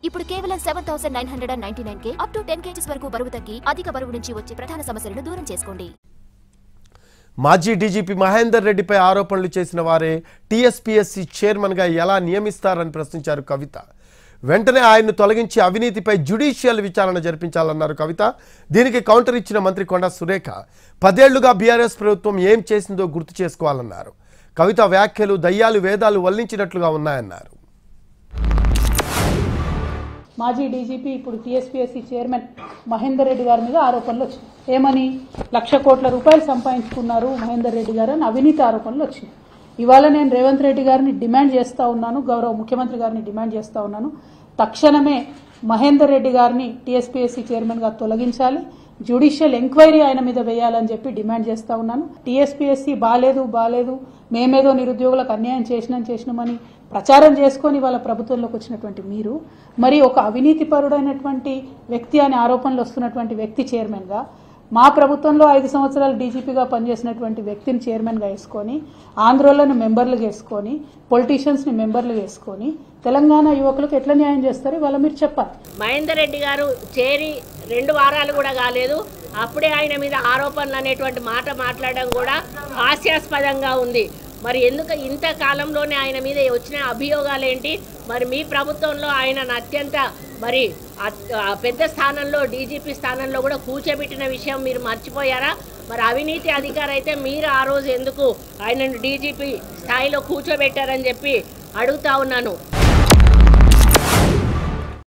ఇప్పుడు కేవలం 7,999కే up to 10 kgs వరకు బరువు తగ్గి అధిక బరువు నుంచి వచ్చే ప్రధాన సమస్యలను దూరం చేసుకోండి. మాజీ డీజీపీ మహేందర్ రెడ్డిపై ఆరోపణలు చేసిన వారే టీఎస్పీఎస్సీ చైర్మన్గా ఎలా నియమిస్తారని ప్రశ్నించారు కవిత. వెంటనే ఆయన్ను తొలగించి అవినీతిపై జ్యుడిషియల్ విచారణ జరిపించాలన్నారు కవిత. దీనికి కౌంటర్ ఇచ్చిన మంత్రి కొండా సురేఖ 10 ఏళ్లుగా బీఆర్ఎస్ ప్రభుత్వం ఏం చేసిందో గుర్తు చేసుకోవాలన్నారు. కవిత వ్యాఖ్యలు దయ్యాలు వేదాలు వల్లించినట్లుగా ఉన్నాయన్నారు. మాజీ డీజీపీ ఇప్పుడు టీఎస్పీఎస్సీ చైర్మన్ మహేందర్ రెడ్డి గారి మీద ఆరోపణలు వచ్చినాయి. ఏమని 1,00,00,000 కోట్ల రూపాయలు సంపాదించుకున్నారు మహేందర్ రెడ్డి గారు అని అవినీతి ఆరోపణలు వచ్చినాయి. ఇవాళ నేను రేవంత్ రెడ్డి గారిని డిమాండ్ చేస్తూ ఉన్నాను, గౌరవ ముఖ్యమంత్రి గారిని డిమాండ్ చేస్తూ ఉన్నాను, తక్షణమే మహేందర్ రెడ్డి గారిని టీఎస్పీఎస్సీ చైర్మన్గా తొలగించాలి, జ్యుడిషియల్ ఎంక్వైరీ ఆయన మీద వేయాలని చెప్పి డిమాండ్ చేస్తూ ఉన్నాను. టీఎస్పీఎస్సీ బాలేదు మేమేదో నిరుద్యోగులకు అన్యాయం చేసినామని ప్రచారం చేసుకొని వాళ్ళ ప్రభుత్వంలోకి వచ్చినటువంటి మీరు మరి ఒక అవినీతి పరుడైనటువంటి వ్యక్తి అనే ఆరోపణలు వస్తున్నటువంటి వ్యక్తి చైర్మన్గా, మా ప్రభుత్వంలో 5 సంవత్సరాలు డీజీపీగా పనిచేసినటువంటి వ్యక్తిని చైర్మన్గా వేసుకొని, ఆంధ్రోలను మెంబర్లుగా వేసుకొని, పొలిటీషియన్స్ని మెంబర్లుగా వేసుకొని తెలంగాణ యువకులకు ఎట్లా న్యాయం చేస్తారు ఇవాళ మీరు చెప్పాలి. మహేందర్ రెడ్డి గారు చేరి 2 వారాలు కూడా కాలేదు, అప్పుడే ఆయన మీద ఆరోపణలు అనేటువంటి మాట మాట్లాడడం కూడా హాస్యాస్పదంగా ఉంది. మరి ఎందుకు ఇంత కాలంలోనే ఆయన మీద వచ్చిన అభియోగాలు ఏంటి? మరి మీ ప్రభుత్వంలో ఆయన అత్యంత మరి పెద్ద స్థానంలో డీజీపీ స్థానంలో కూడా కూర్చోబెట్టిన విషయం మీరు మర్చిపోయారా? మరి అవినీతి అధికారి అయితే మీరు ఆ రోజు ఎందుకు ఆయనను డీజీపీ స్థాయిలో కూర్చోబెట్టారని చెప్పి అడుగుతా ఉన్నాను.